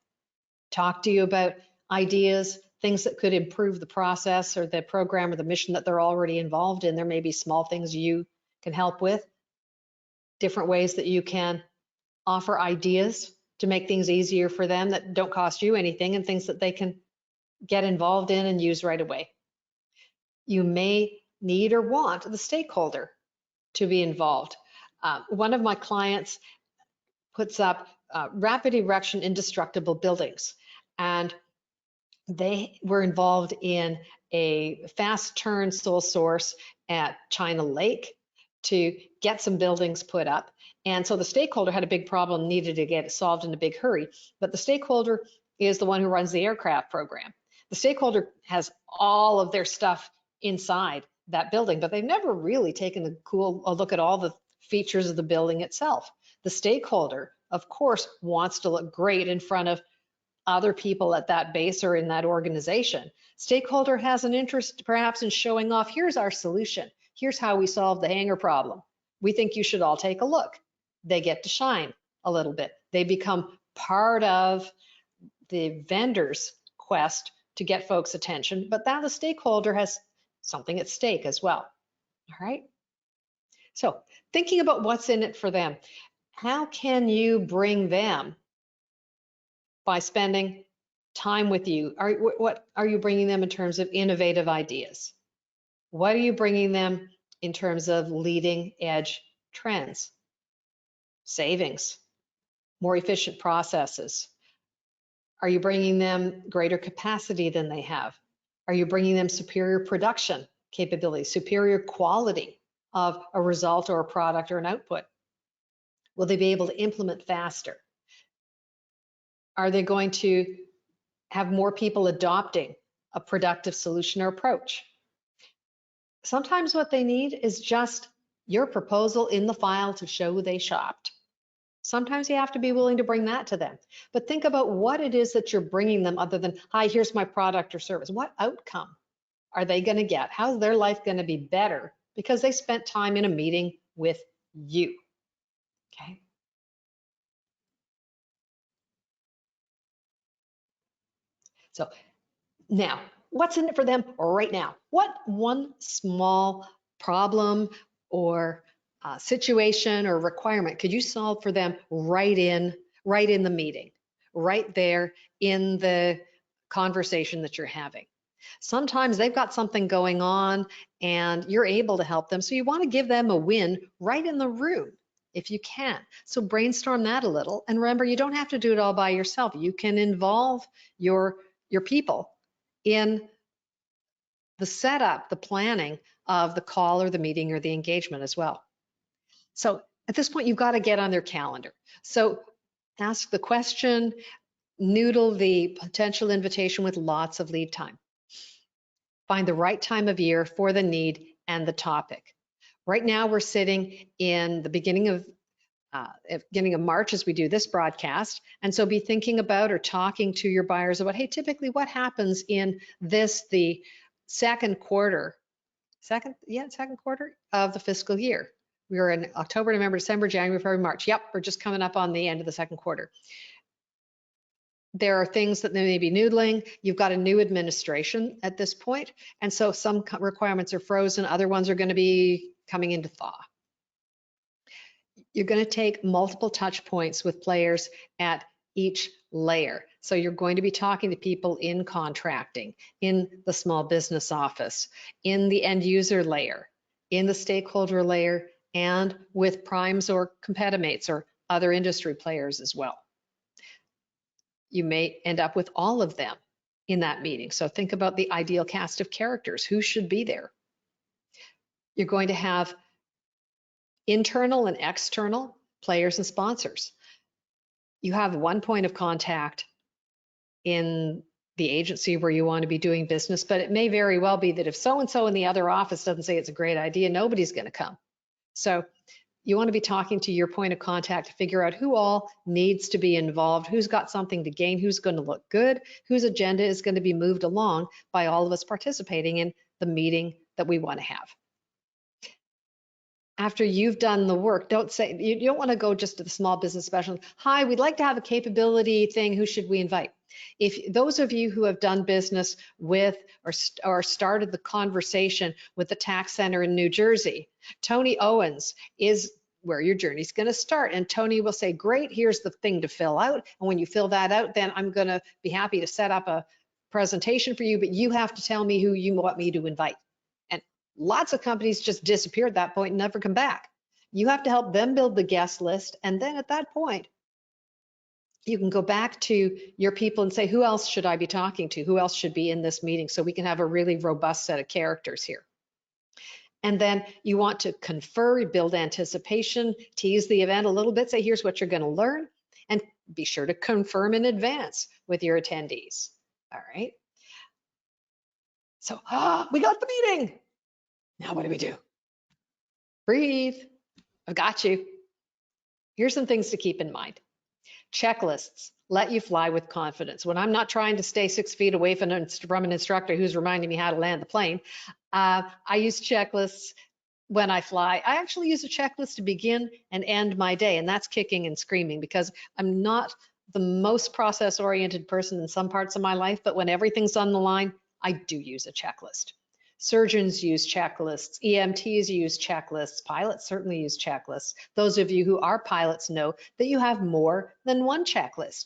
Talk to you about ideas, things that could improve the process or the program or the mission that they're already involved in. There may be small things you can help with, different ways that you can offer ideas to make things easier for them that don't cost you anything, and things that they can get involved in and use right away. You may need or want the stakeholder to be involved. One of my clients puts up rapid erection indestructible buildings, and they were involved in a fast turn sole source at China Lake to get some buildings put up. And so the stakeholder had a big problem, needed to get it solved in a big hurry. But the stakeholder is the one who runs the aircraft program. The stakeholder has all of their stuff inside that building, but they've never really taken a look at all the features of the building itself. The stakeholder, of course, wants to look great in front of other people at that base or in that organization. Stakeholder has an interest perhaps in showing off, here's our solution. Here's how we solved the hangar problem. We think you should all take a look. They get to shine a little bit. They become part of the vendor's quest to get folks' attention, but now the stakeholder has something at stake as well. All right. So thinking about what's in it for them, how can you bring them by spending time with you? What are you bringing them in terms of innovative ideas? What are you bringing them in terms of leading edge trends? Savings, more efficient processes. Are you bringing them greater capacity than they have? Are you bringing them superior production capability, superior quality of a result or a product or an output? Will they be able to implement faster? Are they going to have more people adopting a productive solution or approach? Sometimes what they need is just your proposal in the file to show they shopped. Sometimes you have to be willing to bring that to them. But think about what it is that you're bringing them other than, hi, here's my product or service. What outcome are they going to get? How's their life going to be better because they spent time in a meeting with you? Okay. So now, what's in it for them right now? What one small problem or situation or requirement could you solve for them right in the meeting, right there in the conversation that you're having? Sometimes they've got something going on and you're able to help them. So you want to give them a win right in the room if you can. So brainstorm that a little. And remember, you don't have to do it all by yourself. You can involve your people in the setup, the planning of the call or the meeting or the engagement as well. So at this point, you've got to get on their calendar. So ask the question, noodle the potential invitation with lots of lead time. Find the right time of year for the need and the topic. Right now, we're sitting in the beginning of March as we do this broadcast. And so be thinking about or talking to your buyers about, hey, typically what happens in the second quarter of the fiscal year. We are in October, November, December, January, February, March. Yep, we're just coming up on the end of the second quarter. There are things that they may be noodling. You've got a new administration at this point. And so some requirements are frozen. Other ones are going to be coming into thaw. You're going to take multiple touch points with players at each layer. So you're going to be talking to people in contracting, in the small business office, in the end user layer, in the stakeholder layer, and with primes or competimates or other industry players as well. You may end up with all of them in that meeting. So think about the ideal cast of characters. Who should be there? You're going to have internal and external players and sponsors. You have one point of contact in the agency where you want to be doing business, but it may very well be that if so-and-so in the other office doesn't say it's a great idea, nobody's going to come. So you want to be talking to your point of contact to figure out who all needs to be involved, who's got something to gain, who's going to look good, whose agenda is going to be moved along by all of us participating in the meeting that we want to have. After you've done the work, don't say, you don't want to go just to the small business specialist. Hi, we'd like to have a capability thing. Who should we invite? If those of you who have done business with or started the conversation with the tax center in New Jersey, Tony Owens is where your journey's going to start. And Tony will say, great, here's the thing to fill out. And when you fill that out, then I'm going to be happy to set up a presentation for you, but you have to tell me who you want me to invite. Lots of companies just disappear at that point and never come back. You have to help them build the guest list. And then at that point, you can go back to your people and say, who else should I be talking to? Who else should be in this meeting? So we can have a really robust set of characters here. And then you want to confer, build anticipation, tease the event a little bit, say, here's what you're going to learn, and be sure to confirm in advance with your attendees. All right. So, we got the meeting. Now what do we do? Breathe. I've got you. Here's some things to keep in mind. Checklists let you fly with confidence. When I'm not trying to stay 6 feet away from an instructor who's reminding me how to land the plane, I use checklists when I fly. I actually use a checklist to begin and end my day, and that's kicking and screaming because I'm not the most process-oriented person in some parts of my life, but when everything's on the line, I do use a checklist. Surgeons use checklists, EMTs use checklists, pilots certainly use checklists. Those of you who are pilots know that you have more than one checklist.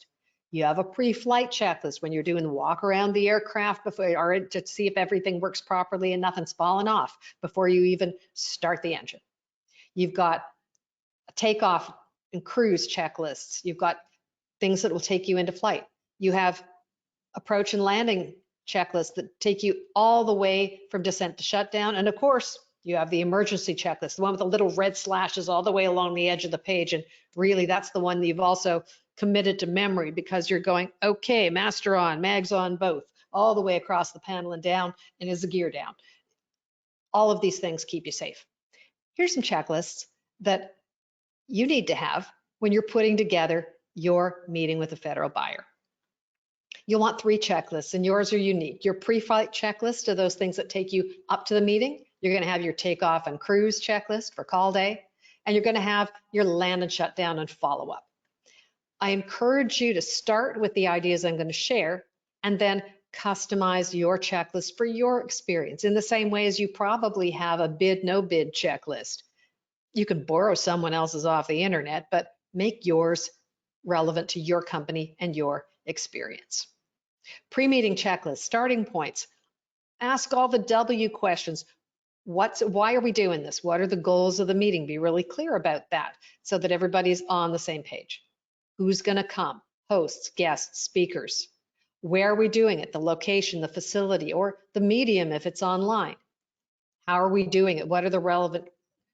You have a pre-flight checklist when you're doing the walk around the aircraft before, or to see if everything works properly and nothing's fallen off before you even start the engine. You've got a takeoff and cruise checklists. You've got things that will take you into flight. You have approach and landing checklists that take you all the way from descent to shutdown. And of course, you have the emergency checklist, the one with the little red slashes all the way along the edge of the page. And really, that's the one that you've also committed to memory because you're going, okay, master on, mags on both, all the way across the panel and down, and is the gear down. All of these things keep you safe. Here's some checklists that you need to have when you're putting together your meeting with a federal buyer. You'll want 3 checklists, and yours are unique. Your pre-flight checklist are those things that take you up to the meeting. You're going to have your takeoff and cruise checklist for call day, and you're going to have your land and shutdown and follow-up. I encourage you to start with the ideas I'm going to share, and then customize your checklist for your experience in the same way as you probably have a bid, no bid checklist. You can borrow someone else's off the internet, but make yours relevant to your company and your experience. Pre-meeting checklist, starting points. Ask all the W questions. Why are we doing this? What are the goals of the meeting? Be really clear about that so that everybody's on the same page. Who's going to come? Hosts, guests, speakers. Where are we doing it? The location, the facility, or the medium if it's online. How are we doing it? What are the relevant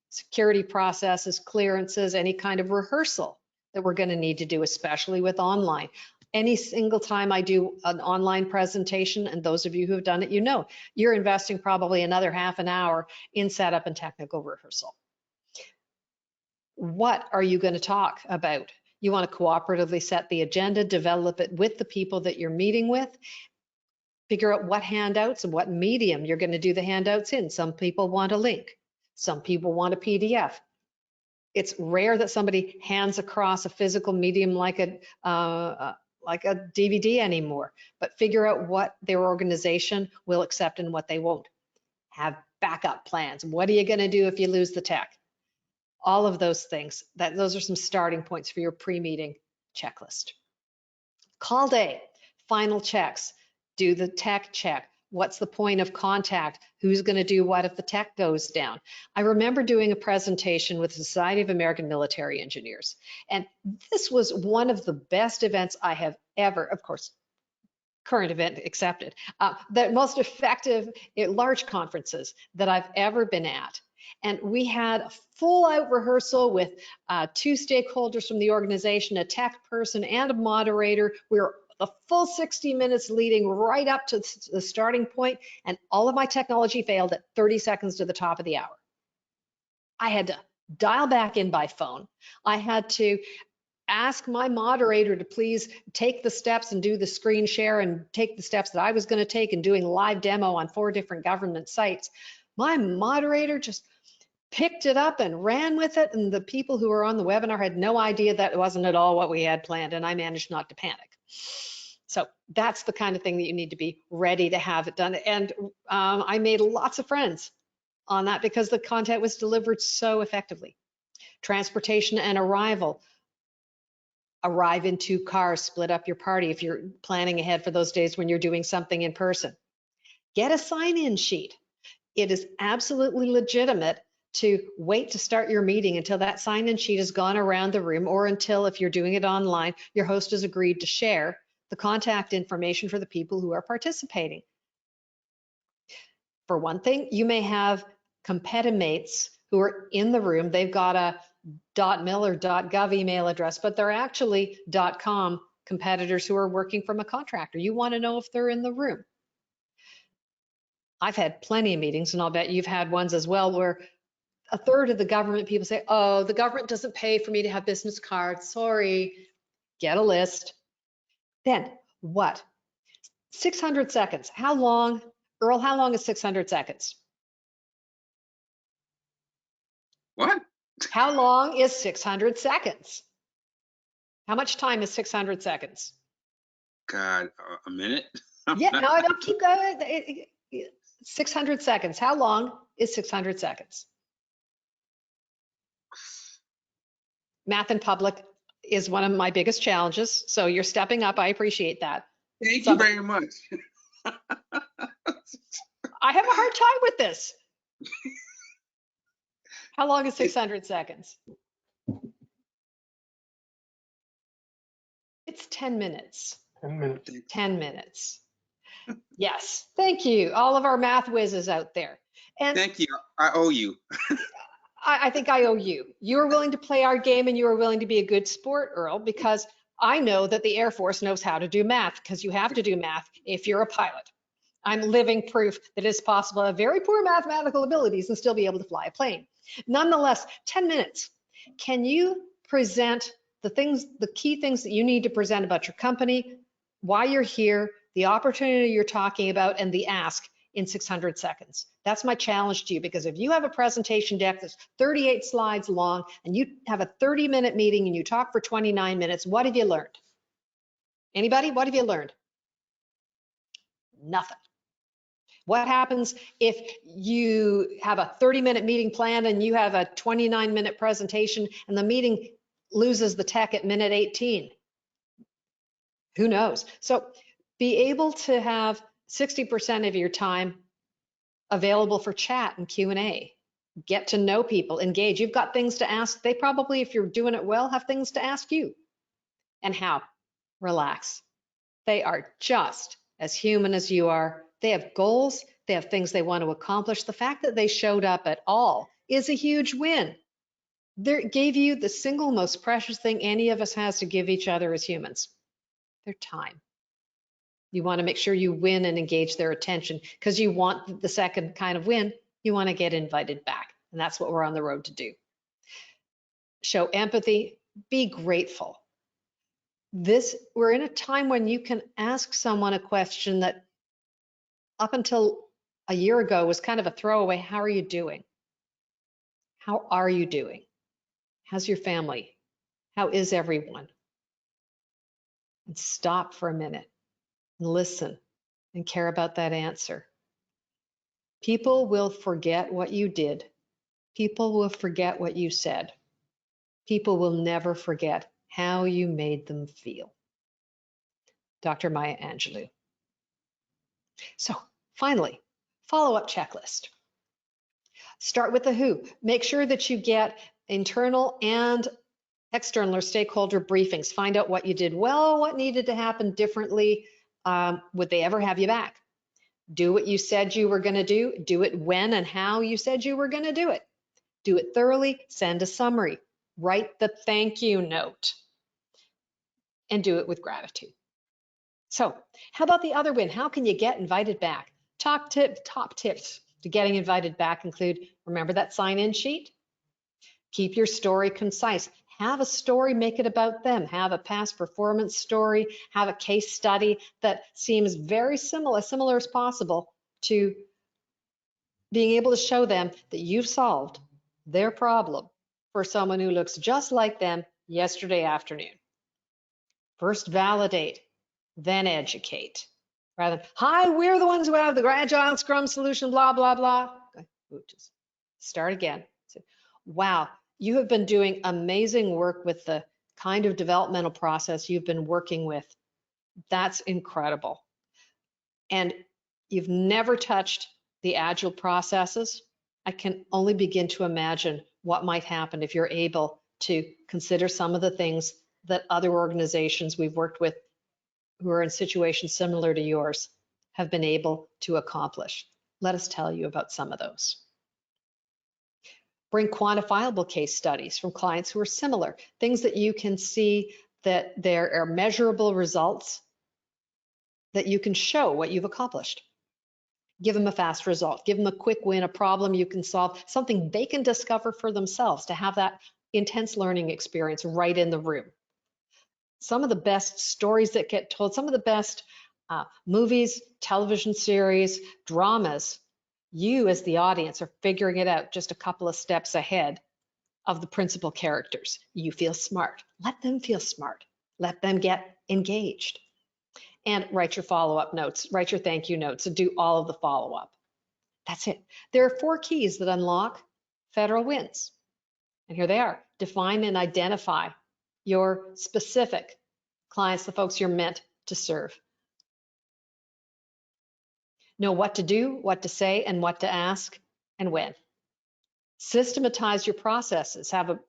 security processes, clearances, any kind of rehearsal that we're going to need to do, especially with online. Any single time I do an online presentation, and those of you who have done it, you know, you're investing probably another half an hour in setup and technical rehearsal. What are you going to talk about? You want to cooperatively set the agenda, develop it with the people that you're meeting with, figure out what handouts and what medium you're going to do the handouts in. Some people want a link. Some people want a PDF. It's rare that somebody hands across a physical medium like a DVD anymore, but figure out what their organization will accept and what they won't. Have backup plans. What are you going to do if you lose the tech? all of those things. Those are some starting points for your pre-meeting checklist. Call day, final checks, do the tech check. What's the point of contact? Who's going to do what if the tech goes down? I remember doing a presentation with the Society of American Military Engineers, and this was one of the best events I have ever, of course, current event accepted, the most effective large conferences that I've ever been at. And we had a full out rehearsal with 2 stakeholders from the organization, a tech person and a moderator. We were the full 60 minutes leading right up to the starting point, and all of my technology failed at 30 seconds to the top of the hour. I had to dial back in by phone. I had to ask my moderator to please take the steps and do the screen share and take the steps that I was going to take in doing live demo on 4 different government sites. My moderator just picked it up and ran with it, and the people who were on the webinar had no idea that wasn't at all what we had planned, and I managed not to panic. So that's the kind of thing that you need to be ready to have it done. And I made lots of friends on that because the content was delivered so effectively. Transportation and arrival. Arrive in 2 cars, split up your party if you're planning ahead for those days when you're doing something in person. Get a sign-in sheet. It is absolutely legitimate to wait to start your meeting until that sign-in sheet has gone around the room, or until, if you're doing it online, your host has agreed to share the contact information for the people who are participating. For one thing, you may have competimates who are in the room. They've got a .mil or .gov email address, but they're actually .com competitors who are working from a contractor. You want to know if they're in the room. I've had plenty of meetings, and I'll bet you've had ones as well, where 1/3 of the government people say, oh, the government doesn't pay for me to have business cards. Sorry. Get a list. Then what? 600 seconds. How long, Earl, how long is 600 seconds? What? How long is 600 seconds? How much time is 600 seconds? God, a minute? Yeah, no, I don't keep going. 600 seconds. How long is 600 seconds? Math in public is one of my biggest challenges. So you're stepping up. I appreciate that. Thank you very much. I have a hard time with this. How long is 600 seconds? It's 10 minutes. 10 minutes. 10 minutes. Yes, thank you. All of our math whizzes out there. And Thank you. I owe you. I think I owe you. You are willing to play our game, and you are willing to be a good sport, Earl, because I know that the Air Force knows how to do math, because you have to do math if you're a pilot. I'm living proof that it's possible to have very poor mathematical abilities and still be able to fly a plane. Nonetheless, 10 minutes. Can you present the things, the key things that you need to present about your company, why you're here, the opportunity you're talking about, and the ask in 600 seconds? That's my challenge to you, because if you have a presentation deck that's 38 slides long and you have a 30-minute meeting and you talk for 29 minutes, what have you learned? Anybody? What have you learned? Nothing. What happens if you have a 30-minute meeting planned and you have a 29-minute presentation and the meeting loses the tech at minute 18? Who knows? So be able to have 60% of your time available for chat and Q&A. Get to know people, engage. You've got things to ask. They probably, if you're doing it well, have things to ask you. And how? Relax. They are just as human as you are. They have goals. They have things they want to accomplish. The fact that they showed up at all is a huge win. They gave you the single most precious thing any of us has to give each other as humans, their time. You want to make sure you win and engage their attention, because you want the second kind of win. You want to get invited back. And that's what we're on the road to do. Show empathy, be grateful. We're in a time when you can ask someone a question that up until a year ago was kind of a throwaway. How are you doing? How are you doing? How's your family? How is everyone? And stop for a minute and listen and care about that answer. People will forget what you did People will forget what you said. People will never forget how you made them feel. Dr. Maya Angelou. So finally, follow-up checklist. Start with the who. Make sure that you get internal and external or stakeholder briefings. Find out what you did well, what needed to happen differently. Would they ever have you back? Do what you said you were going to do. Do it when and how you said you were going to do it. Do it thoroughly. Send a summary. Write the thank you note. And do it with gratitude. So how about the other win? How can you get invited back? Top tips to getting invited back include, remember that sign-in sheet? Keep your story concise. Have a story, make it about them. Have a past performance story. Have a case study that seems very similar as possible to being able to show them that you've solved their problem for someone who looks just like them yesterday afternoon. First validate, then educate. Rather than, hi, we're the ones who have the Agile Scrum solution, blah, blah, blah. Just start again. Wow, you have been doing amazing work with the kind of developmental process you've been working with. That's incredible. And you've never touched the Agile processes. I can only begin to imagine what might happen if you're able to consider some of the things that other organizations we've worked with who are in situations similar to yours have been able to accomplish. Let us tell you about some of those. Bring quantifiable case studies from clients who are similar, things that you can see that there are measurable results that you can show what you've accomplished. Give them a fast result, give them a quick win, a problem you can solve, something they can discover for themselves to have that intense learning experience right in the room. Some of the best stories that get told, some of the best movies, television series, dramas, you as the audience are figuring it out just a couple of steps ahead of the principal characters. You feel smart. Let them feel smart. Let them get engaged. And write your follow-up notes, write your thank you notes, and do all of the follow-up. That's it. There are 4 keys that unlock federal wins. And here they are. Define and identify your specific clients, the folks you're meant to serve. Know what to do, what to say, and what to ask, and when. Systematize your processes. Have a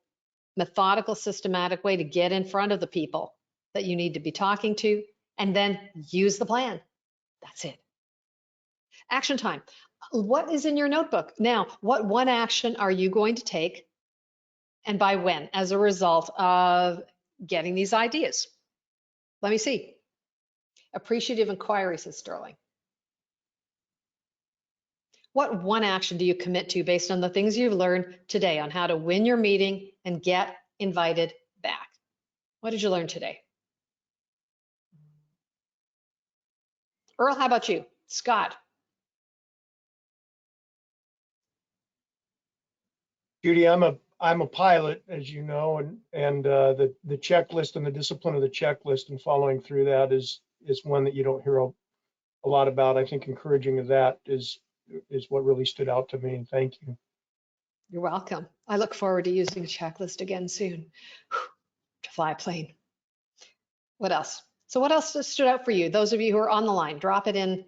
methodical, systematic way to get in front of the people that you need to be talking to, and then use the plan. That's it. Action time. What is in your notebook? Now, what one action are you going to take, and by when, as a result of getting these ideas? Let me see. Appreciative inquiry, says Sterling. What one action do you commit to based on the things you've learned today on how to win your meeting and get invited back? What did you learn today? Earl, how about you? Scott? Judy, I'm a pilot, as you know, and the checklist and the discipline of the checklist and following through that is one that you don't hear a lot about. I think encouraging of that is what really stood out to me, and thank you. You're welcome. I look forward to using a checklist again soon to fly a plane. What else? So what else stood out for you? Those of you who are on the line, drop it in,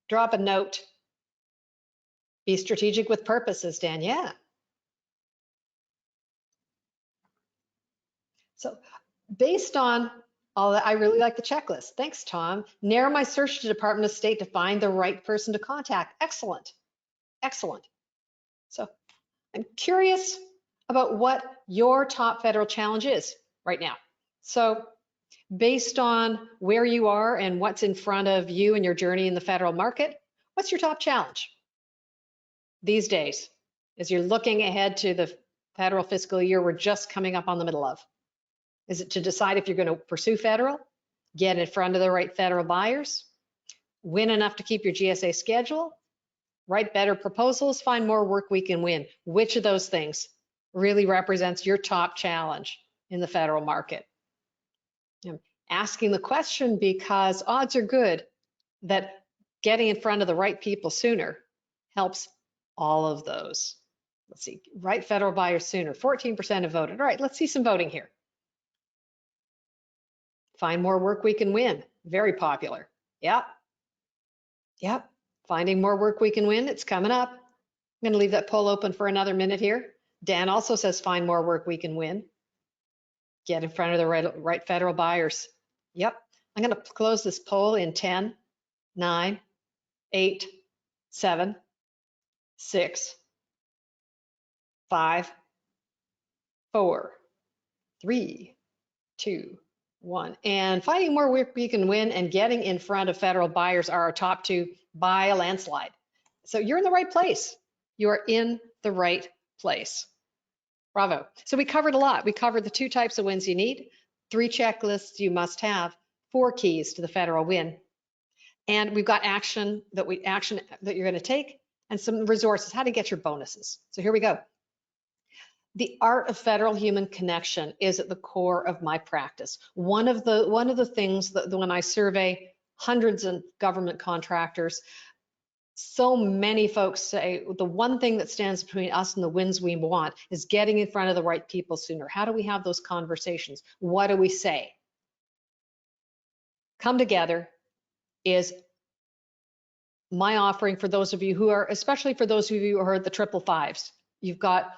drop a note. Be strategic with purposes, Dan. Yeah. So based on all that, I really like the checklist. Thanks, Tom. Narrow my search to Department of State to find the right person to contact. Excellent. Excellent. So I'm curious about what your top federal challenge is right now. So based on where you are and what's in front of you and your journey in the federal market, what's your top challenge these days as you're looking ahead to the federal fiscal year we're just coming up on the middle of? Is it to decide if you're going to pursue federal, get in front of the right federal buyers, win enough to keep your GSA schedule, write better proposals, find more work we can win? Which of those things really represents your top challenge in the federal market? I'm asking the question because odds are good that getting in front of the right people sooner helps all of those. Let's see, right federal buyers sooner. 14% have voted. All right, let's see some voting here. Find more work we can win. Very popular. Yep. Yep. Finding more work we can win. It's coming up. I'm going to leave that poll open for another minute here. Dan also says find more work we can win. Get in front of the right federal buyers. Yep. I'm going to close this poll in 10, 9, 8, 7, 6, 5, 4, 3, 2, 1. And finding more work we can win and getting in front of federal buyers are our top two by a landslide. So you're in the right place. You are in the right place. Bravo. So we covered a lot. We covered the 2 types of wins you need, 3 checklists you must have, 4 keys to the federal win. And we've got action that you're going to take and some resources, how to get your bonuses. So here we go. The art of federal human connection is at the core of my practice. One of the things that when I survey hundreds of government contractors, so many folks say the one thing that stands between us and the wins we want is getting in front of the right people sooner. How do we have those conversations? What do we say? Come Together is my offering for those of you who are, especially for those of you who are the 555s. You've got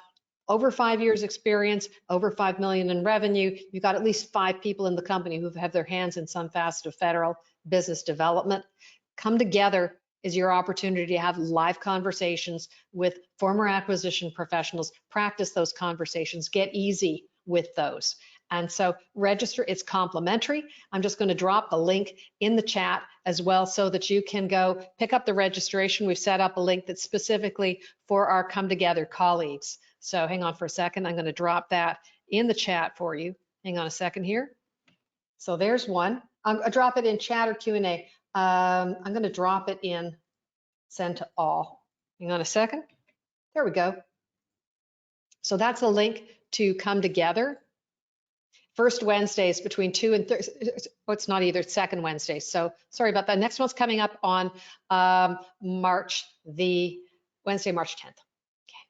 over 5 years experience, over 5 million in revenue. You've got at least 5 people in the company who have their hands in some facet of federal business development. Come Together is your opportunity to have live conversations with former acquisition professionals, practice those conversations, get easy with those. And so register, it's complimentary. I'm just going to drop the link in the chat as well so that you can go pick up the registration. We've set up a link that's specifically for our Come Together colleagues. So hang on for a second. I'm going to drop that in the chat for you. Hang on a second here. So there's one. I'll drop it in chat or Q&A. I'm going to drop it in send to all. Hang on a second. There we go. So that's a link to Come Together. First Wednesdays between 2 and 3. Oh, it's not either. It's second Wednesday. So sorry about that. Next one's coming up on Wednesday, March 10th. Okay.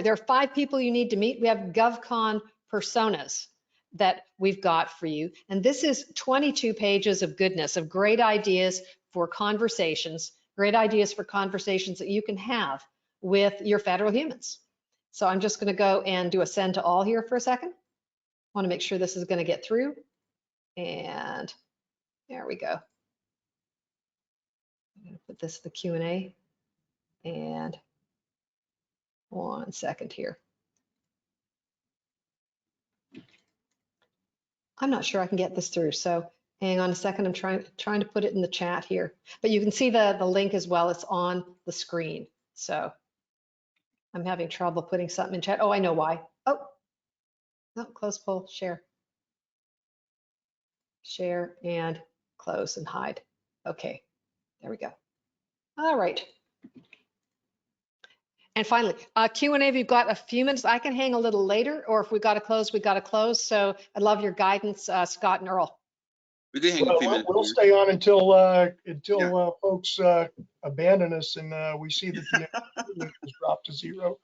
There are 5 people you need to meet. We have GovCon personas that we've got for you. And this is 22 pages of goodness, of great ideas for conversations, that you can have with your federal humans. So I'm just going to go and do a send to all here for a second. I want to make sure this is going to get through. And there we go. I'm going to put this in the Q&A. And 1 second here. I'm not sure I can get this through, so hang on a second. I'm trying to put it in the chat here, but you can see the link as well. It's on the screen. So I'm having trouble putting something in chat. Oh, I know why. Oh, no, close poll, share and close and hide. Okay, there we go. All right. And finally, Q&A, if you've got a few minutes, I can hang a little later, or if we got to close, we got to close. So I'd love your guidance, Scott and Earl. We did hang a few minutes. We'll stay on until folks abandon us and we see that the link has dropped to 0,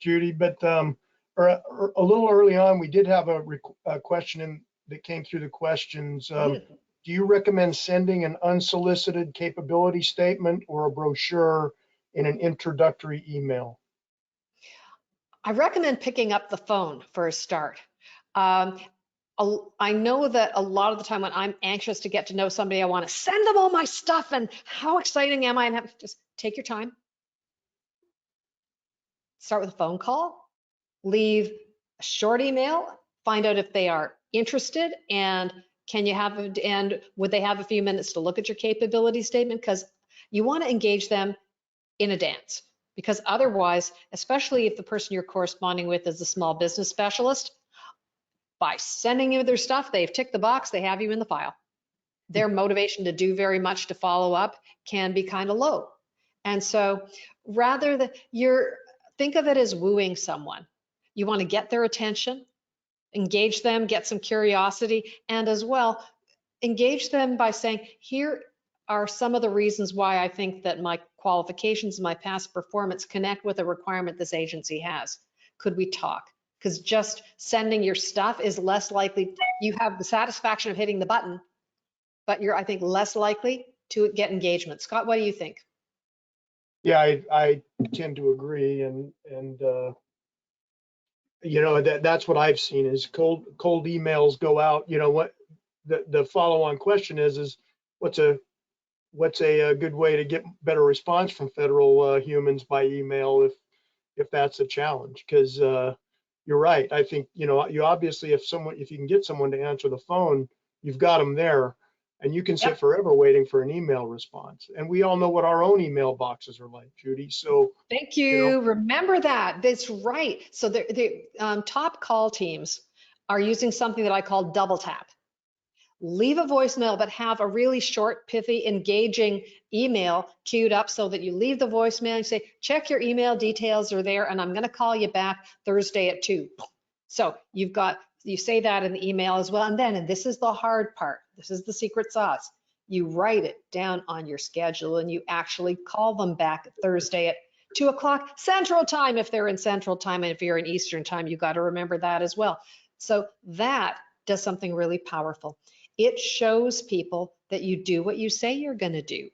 Judy. But a little early on, we did have a question that came through the questions. Do you recommend sending an unsolicited capability statement or a brochure in an introductory email? I recommend picking up the phone for a start. I know that a lot of the time when I'm anxious to get to know somebody, I want to send them all my stuff and how exciting am I? And just take your time. Start with a phone call, leave a short email, find out if they are interested and would they have a few minutes to look at your capability statement, because you want to engage them in a dance, because otherwise, especially if the person you're corresponding with is a small business specialist, by sending you their stuff, they've ticked the box, they have you in the file. Their motivation to do very much to follow up can be kind of low. And so rather than think of it as wooing someone. You want to get their attention, engage them, get some curiosity, and as well, engage them by saying, here are some of the reasons why I think that my qualifications, my past performance connect with a requirement this agency has? Could we talk? Because just sending your stuff is less likely. You have the satisfaction of hitting the button, but you're, I think, less likely to get engagement. Scott, what do you think? Yeah, I tend to agree, and you know, that's what I've seen is cold emails go out. You know, what the follow-on question is what's a good way to get better response from federal humans by email if that's a challenge? Because you're right. I think, you know, you obviously, if you can get someone to answer the phone, you've got them there, and you can sit Yep. forever waiting for an email response. And we all know what our own email boxes are like, Judy. So, Thank you know, you. Remember that. That's right. So the top call teams are using something that I call double tap. Leave a voicemail, but have a really short, pithy, engaging email queued up so that you leave the voicemail and say, check your email, details are there, and I'm going to call you back Thursday at 2. So you say that in the email as well. And then, and this is the hard part, this is the secret sauce, you write it down on your schedule and you actually call them back Thursday at 2 o'clock Central Time if they're in Central Time, and if you're in Eastern Time, you got to remember that as well. So that does something really powerful. It shows people that you do what you say you're going to do.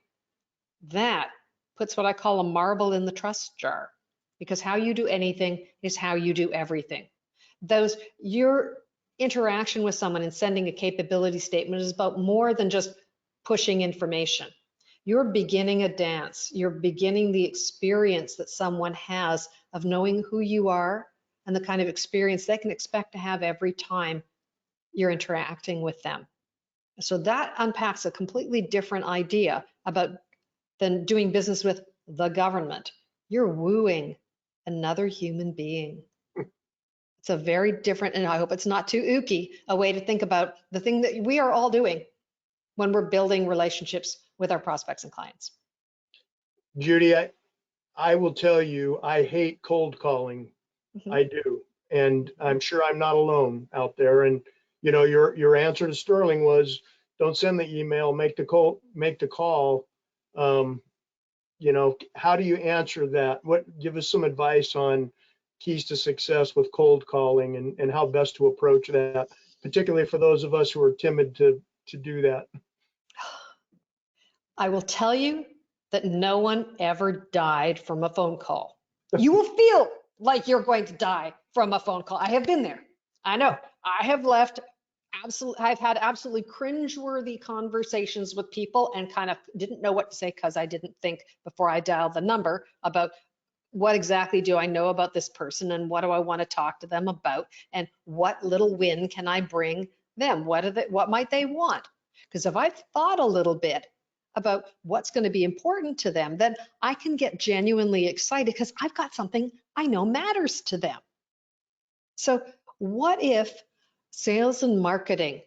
That puts what I call a marble in the trust jar, because how you do anything is how you do everything. Your interaction with someone and sending a capability statement is about more than just pushing information. You're beginning a dance. You're beginning the experience that someone has of knowing who you are and the kind of experience they can expect to have every time you're interacting with them. So that unpacks a completely different idea than doing business with the government. You're wooing another human being. It's a very different, and I hope it's not too ooky, a way to think about the thing that we are all doing when we're building relationships with our prospects and clients. Judy, I will tell you, I hate cold calling. Mm-hmm. I do. And I'm sure I'm not alone out there. And, you know, your answer to Sterling was, don't send the email, make the call. You know, how do you answer that? Give us some advice on keys to success with cold calling and how best to approach that, particularly for those of us who are timid to do that. I will tell you that no one ever died from a phone call. You will feel like you're going to die from a phone call. I have been there. I know. I've had absolutely cringeworthy conversations with people and kind of didn't know what to say because I didn't think before I dialed the number about what exactly do I know about this person and what do I want to talk to them about and what little win can I bring them? What might they want? Because if I've thought a little bit about what's going to be important to them, then I can get genuinely excited because I've got something I know matters to them. So what if sales and marketing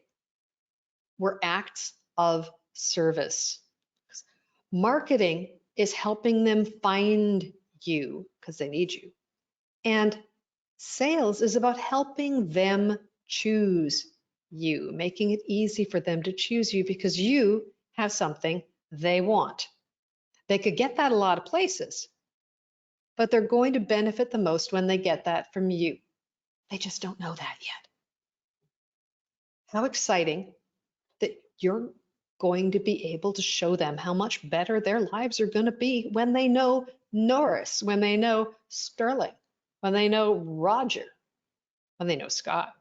were acts of service? Marketing is helping them find you because they need you. And sales is about helping them choose you, making it easy for them to choose you because you have something they want. They could get that a lot of places, but they're going to benefit the most when they get that from you. They just don't know that yet. How exciting that you're going to be able to show them how much better their lives are going to be when they know Norris, when they know Sterling, when they know Roger, when they know Scott.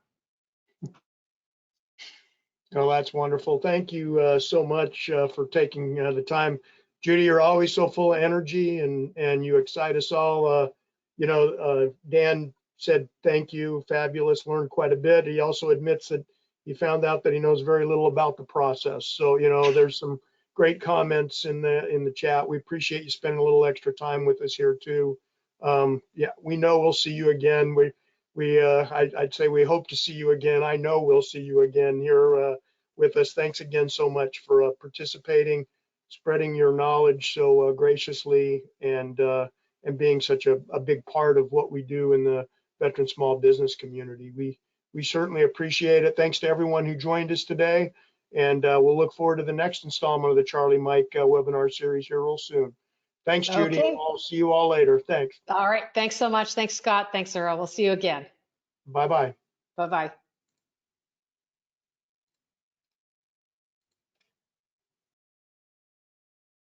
Oh, that's wonderful. Thank you so much for taking the time. Judy, you're always so full of energy and you excite us all. You know, Dan said thank you, fabulous, learned quite a bit. He also admits that he found out that he knows very little about the process. So, you know, there's some great comments in the chat. We appreciate you spending a little extra time with us here too. Yeah, we know we'll see you again. I'd say we hope to see you again. I know we'll see you again here with us. Thanks again so much for participating, spreading your knowledge so graciously, and being such a big part of what we do in the veteran small business community. We certainly appreciate it. Thanks to everyone who joined us today, and we'll look forward to the next installment of the Charlie Mike webinar series here real soon. Thanks, Judy. Okay. I'll see you all later. Thanks. All right. Thanks so much. Thanks, Scott. Thanks, Earl. We'll see you again. Bye-bye. Bye-bye.